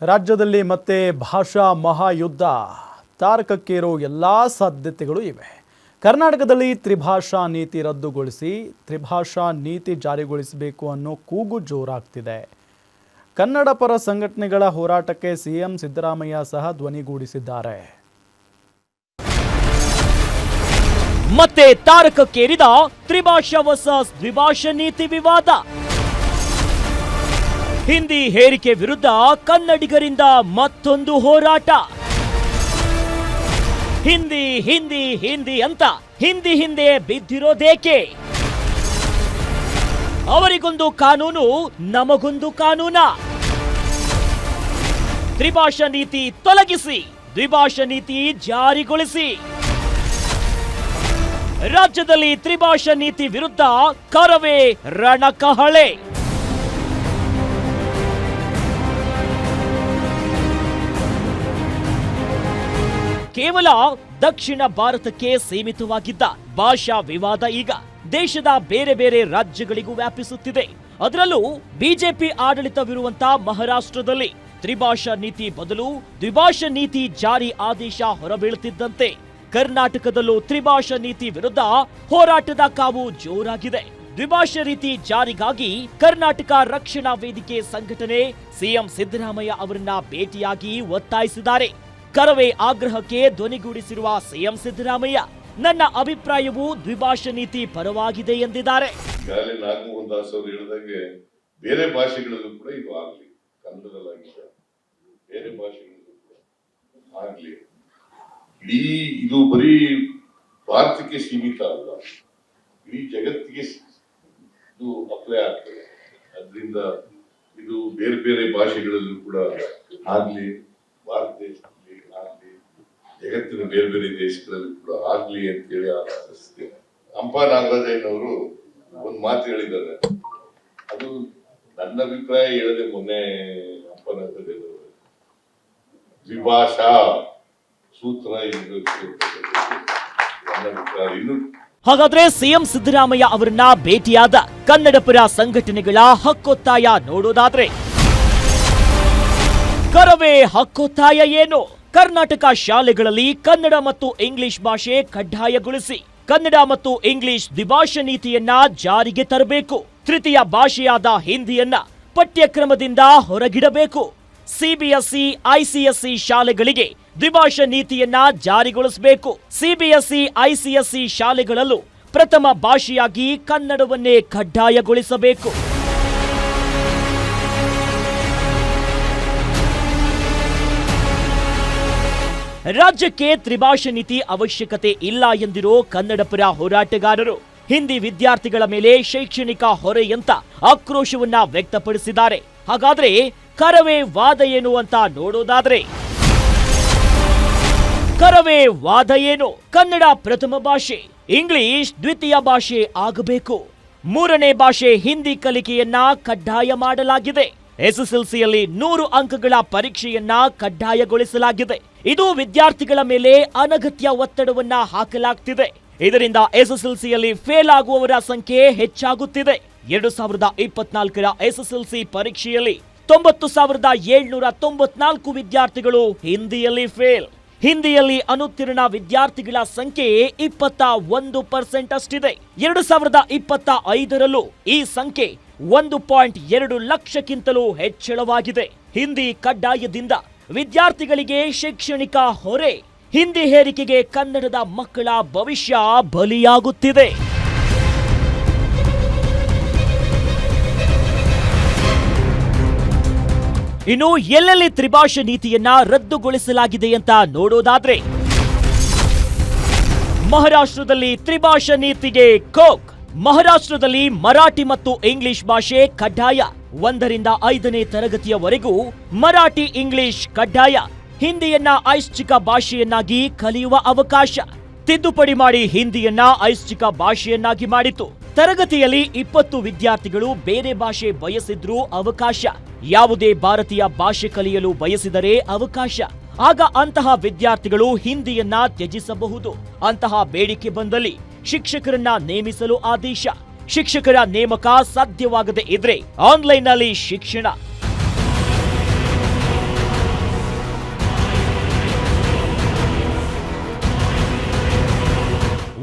ರಾಜ್ಯದಲ್ಲಿ ಮತ್ತೆ ಭಾಷಾ ಮಹಾಯುದ್ಧ ತಾರಕಕ್ಕೇರೋ ಎಲ್ಲ ಸಾಧ್ಯತೆಗಳು ಇವೆ. ಕರ್ನಾಟಕದಲ್ಲಿ ತ್ರಿಭಾಷಾ ನೀತಿ ರದ್ದುಗೊಳಿಸಿ ತ್ರಿಭಾಷಾ ನೀತಿ ಜಾರಿಗೊಳಿಸಬೇಕು ಅನ್ನೋ ಕೂಗು ಜೋರಾಗ್ತಿದೆ. ಕನ್ನಡ ಪರ ಸಂಘಟನೆಗಳ ಹೋರಾಟಕ್ಕೆ ಸಿಎಂ ಸಿದ್ದರಾಮಯ್ಯ ಸಹ ಧ್ವನಿಗೂಡಿಸಿದ್ದಾರೆ. ಮತ್ತೆ ತಾರಕಕ್ಕೇರಿದ ತ್ರಿಭಾಷಾ ವರ್ಸಸ್ ದ್ವಿಭಾಷಾ ನೀತಿ ವಿವಾದ. ಹಿಂದಿ ಹೇರಿಕೆ ವಿರುದ್ಧ ಕನ್ನಡಿಗರಿಂದ ಮತ್ತೊಂದು ಹೋರಾಟ. ಹಿಂದಿ ಹಿಂದಿ ಹಿಂದಿ ಅಂತ ಹಿಂದಿ ಹಿಂದೆ ಬಿದ್ದಿರೋದೇಕೆ? ಅವರಿಗೊಂದು ಕಾನೂನು, ನಮಗೊಂದು ಕಾನೂನ. ತ್ರಿಭಾಷಾ ನೀತಿ ತೊಲಗಿಸಿ ದ್ವಿಭಾಷಾ ನೀತಿ ಜಾರಿಗೊಳಿಸಿ. ರಾಜ್ಯದಲ್ಲಿ ತ್ರಿಭಾಷಾ ನೀತಿ ವಿರುದ್ಧ ಕರವೇ ರಣಕಹಳೆ. ಕೇವಲ ದಕ್ಷಿಣ ಭಾರತಕ್ಕೆ ಸೀಮಿತವಾಗಿದ್ದ ಭಾಷಾ ವಿವಾದ ಈಗ ದೇಶದ ಬೇರೆ ಬೇರೆ ರಾಜ್ಯಗಳಿಗೂ ವ್ಯಾಪಿಸುತ್ತಿದೆ. ಅದರಲ್ಲೂ ಬಿಜೆಪಿ ಆಡಳಿತವಿರುವಂತಹ ಮಹಾರಾಷ್ಟ್ರದಲ್ಲಿ ತ್ರಿಭಾಷಾ ನೀತಿ ಬದಲು ದ್ವಿಭಾಷಾ ನೀತಿ ಜಾರಿ ಆದೇಶ ಹೊರಬೀಳುತ್ತಿದ್ದಂತೆ ಕರ್ನಾಟಕದಲ್ಲೂ ತ್ರಿಭಾಷಾ ನೀತಿ ವಿರುದ್ಧ ಹೋರಾಟದ ಕಾವು ಜೋರಾಗಿದೆ. ದ್ವಿಭಾಷಾ ನೀತಿ ಜಾರಿಗಾಗಿ ಕರ್ನಾಟಕ ರಕ್ಷಣಾ ವೇದಿಕೆ ಸಂಘಟನೆ ಸಿಎಂ ಸಿದ್ದರಾಮಯ್ಯ ಅವರನ್ನ ಭೇಟಿಯಾಗಿ ಒತ್ತಾಯಿಸಿದ್ದಾರೆ. ಕರವೇ ಆಗ್ರಹಕ್ಕೆ ಧ್ವನಿಗೂಡಿಸಿರುವ ಸಿಎಂ ಸಿದ್ದರಾಮಯ್ಯ, ನನ್ನ ಅಭಿಪ್ರಾಯವು ದ್ವಿಭಾಷಾ ನೀತಿ ಪರವಾಗಿದೆ ಎಂದಿದ್ದಾರೆ. ನಾಗಮೋಹನ್ ಅವರು ಹೇಳಿದಂಗೆ ಬೇರೆ ಭಾಷೆಗಳಲ್ಲೂ ಕೂಡ ಇದು ಆಗ್ಲಿ, ಕನ್ನಡದಲ್ಲಾಗಿಲ್ಲ ಬೇರೆ ಭಾಷೆಗಳಲ್ಲೂ ಕೂಡ ಆಗ್ಲಿ. ಇದು ಬರೀ ಭಾರತಕ್ಕೆ ಸೀಮಿತ ಅಲ್ಲ, ಇಡೀ ಜಗತ್ತಿಗೆ ಇದು ಅಪ್ಲೈ ಆಗ್ತದೆ. ಅದರಿಂದ ಇದು ಬೇರೆ ಬೇರೆ ಭಾಷೆಗಳಲ್ಲೂ ಕೂಡ ಆಗ್ಲಿ, ಭಾರತ ದೇಶದಲ್ಲಿ ಆಗ್ಲಿ, ಜಗತ್ತಿನ ಬೇರೆ ಬೇರೆ ದೇಶಗಳಲ್ಲಿ ಕೂಡ ಆಗ್ಲಿ ಅಂತ ಹೇಳಿ ಆಶಿಸ್ತೇನೆ. ಹಂಪ ನಾಗರಾಜಯ್ಯನವರು ಒಂದು ಮಾತು ಹೇಳಿದ್ದಾರೆ, ಅದು ನನ್ನ ಅಭಿಪ್ರಾಯ ಹೇಳದೆ ಮೊನ್ನೆ ಹಂಪ ನಾಗರಾಜಯ್ಯನವರು ದ್ವಿಭಾಷಾ ಸೂತ್ರ ನನ್ನ ಅಭಿಪ್ರಾಯ. ಇನ್ನು ಹಾಗಾದ್ರೆ ಸಿಎಂ ಸಿದ್ದರಾಮಯ್ಯ ಅವರನ್ನ ಭೇಟಿಯಾದ ಕನ್ನಡ ಪರ ಸಂಘಟನೆಗಳ ಹಕ್ಕೊತ್ತಾಯ ನೋಡೋದಾದ್ರೆ ಕರವೇ ಹಕ್ಕೊತ್ತಾಯ ಏನು? ಕರ್ನಾಟಕ ಶಾಲೆಗಳಲ್ಲಿ ಕನ್ನಡ ಮತ್ತು ಇಂಗ್ಲಿಷ್ ಭಾಷೆ ಕಡ್ಡಾಯಗೊಳಿಸಿ ಕನ್ನಡ ಮತ್ತು ಇಂಗ್ಲಿಷ್ ದ್ವಿಭಾಷಾ ನೀತಿಯನ್ನ ಜಾರಿಗೆ ತರಬೇಕು. ತೃತೀಯ ಭಾಷೆಯಾದ ಹಿಂದಿಯನ್ನ ಪಠ್ಯಕ್ರಮದಿಂದ ಹೊರಗಿಡಬೇಕು. ಸಿಬಿಎಸ್ಇ, ಐಸಿಎಸ್ಇ ಶಾಲೆಗಳಿಗೆ ದ್ವಿಭಾಷಾ ನೀತಿಯನ್ನ ಜಾರಿಗೊಳಿಸಬೇಕು. ಸಿಬಿಎಸ್ಇ, ಐಸಿಎಸ್ಇ ಶಾಲೆಗಳಲ್ಲೂ ಪ್ರಥಮ ಭಾಷೆಯಾಗಿ ಕನ್ನಡವನ್ನೇ ಕಡ್ಡಾಯಗೊಳಿಸಬೇಕು. ರಾಜ್ಯಕ್ಕೆ ತ್ರಿಭಾಷಾ ನೀತಿ ಅವಶ್ಯಕತೆ ಇಲ್ಲ ಎಂದಿರೋ ಕನ್ನಡ ಪರ ಹೋರಾಟಗಾರರು ಹಿಂದಿ ವಿದ್ಯಾರ್ಥಿಗಳ ಮೇಲೆ ಶೈಕ್ಷಣಿಕ ಹೊರೆ ಅಂತ ಆಕ್ರೋಶವನ್ನ ವ್ಯಕ್ತಪಡಿಸಿದ್ದಾರೆ. ಹಾಗಾದ್ರೆ ಕರವೇ ವಾದ ಏನು ಅಂತ ನೋಡೋದಾದ್ರೆ ಕರವೇ ವಾದ ಏನು? ಕನ್ನಡ ಪ್ರಥಮ ಭಾಷೆ, ಇಂಗ್ಲಿಷ್ ದ್ವಿತೀಯ ಭಾಷೆ ಆಗಬೇಕು. ಮೂರನೇ ಭಾಷೆ ಹಿಂದಿ ಕಲಿಕೆಯನ್ನ ಕಡ್ಡಾಯ ಮಾಡಲಾಗಿದೆ. ಎಸ್ಎಸ್ಎಲ್ಸಿಯಲ್ಲಿ 100 ಅಂಕಗಳ ಪರೀಕ್ಷೆಯನ್ನ ಕಡ್ಡಾಯಗೊಳಿಸಲಾಗಿದೆ. ಇದು ವಿದ್ಯಾರ್ಥಿಗಳ ಮೇಲೆ ಅನಗತ್ಯ ಒತ್ತಡವನ್ನ ಹಾಕಲಾಗ್ತಿದೆ. ಇದರಿಂದ ಎಸ್ಎಸ್ಎಲ್ಸಿಯಲ್ಲಿ ಫೇಲ್ ಆಗುವವರ ಸಂಖ್ಯೆ ಹೆಚ್ಚಾಗುತ್ತಿದೆ. 2024ರ ಎಸ್ಎಸ್ಎಲ್ಸಿ ಪರೀಕ್ಷೆಯಲ್ಲಿ 90,794 ವಿದ್ಯಾರ್ಥಿಗಳು ಹಿಂದಿಯಲ್ಲಿ ಫೇಲ್. ಹಿಂದಿಯಲ್ಲಿ ಅನುತ್ತೀರ್ಣ ವಿದ್ಯಾರ್ಥಿಗಳ ಸಂಖ್ಯೆ 21% ಅಷ್ಟಿದೆ. 2025ರಲ್ಲೂ ಈ ಸಂಖ್ಯೆ 1.2 ಲಕ್ಷಕ್ಕಿಂತಲೂ ಹೆಚ್ಚಳವಾಗಿದೆ. ಹಿಂದಿ ಕಡ್ಡಾಯದಿಂದ ವಿದ್ಯಾರ್ಥಿಗಳಿಗೆ ಶೈಕ್ಷಣಿಕ ಹೊರೆ, ಹಿಂದಿ ಹೇರಿಕೆಗೆ ಕನ್ನಡದ ಮಕ್ಕಳ ಭವಿಷ್ಯ ಬಲಿಯಾಗುತ್ತಿದೆ. ಇನ್ನು ಎಲ್ಲೆಲ್ಲಿ ತ್ರಿಭಾಷಾ ನೀತಿಯನ್ನ ರದ್ದುಗೊಳಿಸಲಾಗಿದೆ ಅಂತ ನೋಡೋದಾದ್ರೆ ಮಹಾರಾಷ್ಟ್ರದಲ್ಲಿ ತ್ರಿಭಾಷಾ ನೀತಿಗೆ ಕೋಕ್. ಮಹಾರಾಷ್ಟ್ರದಲ್ಲಿ ಮರಾಠಿ ಮತ್ತು ಇಂಗ್ಲಿಷ್ ಭಾಷೆ ಕಡ್ಡಾಯ. 1ರಿಂದ 5ನೇ ತರಗತಿಯವರೆಗೂ ಮರಾಠಿ, ಇಂಗ್ಲಿಷ್ ಕಡ್ಡಾಯ. ಹಿಂದಿಯನ್ನ ಐಚ್ಛಿಕ ಭಾಷೆಯನ್ನಾಗಿ ಕಲಿಯುವ ಅವಕಾಶ. ತಿದ್ದುಪಡಿ ಮಾಡಿ ಹಿಂದಿಯನ್ನ ಐಚ್ಛಿಕ ಭಾಷೆಯನ್ನಾಗಿ ಮಾಡಿತು. ತರಗತಿಯಲ್ಲಿ 20 ವಿದ್ಯಾರ್ಥಿಗಳು ಬೇರೆ ಭಾಷೆ ಬಯಸಿದ್ರೂ ಅವಕಾಶ. ಯಾವುದೇ ಭಾರತೀಯ ಭಾಷೆ ಕಲಿಯಲು ಬಯಸಿದರೆ ಅವಕಾಶ. ಆಗ ಅಂತಹ ವಿದ್ಯಾರ್ಥಿಗಳು ಹಿಂದಿಯನ್ನ ತ್ಯಜಿಸಬಹುದು. ಅಂತಹ ಬೇಡಿಕೆ ಬಂದಲ್ಲಿ ಶಿಕ್ಷಕರನ್ನ ನೇಮಿಸಲು ಆದೇಶ. ಶಿಕ್ಷಕರ ನೇಮಕ ಸಾಧ್ಯವಾಗದೇ ಇದ್ರೆ ಆನ್ಲೈನ್ನಲ್ಲಿ ಶಿಕ್ಷಣ.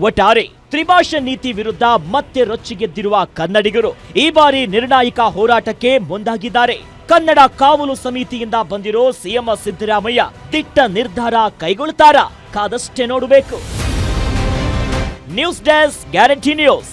ಒಟ್ಟಾರೆ ತ್ರಿಭಾಷಾ ನೀತಿ ವಿರುದ್ಧ ಮತ್ತೆ ರೊಚ್ಚಿಗೆದ್ದಿರುವ ಕನ್ನಡಿಗರು ಈ ಬಾರಿ ನಿರ್ಣಾಯಕ ಹೋರಾಟಕ್ಕೆ ಮುಂದಾಗಿದ್ದಾರೆ. ಕನ್ನಡ ಕಾವಲು ಸಮಿತಿಯಿಂದ ಬಂದಿರೋ ಸಿಎಂ ಸಿದ್ದರಾಮಯ್ಯ ದಿಟ್ಟ ನಿರ್ಧಾರ ಕೈಗೊಳ್ತಾರಾ? ಕಾದಷ್ಟೇ ನೋಡಬೇಕು. News desk guarantee news.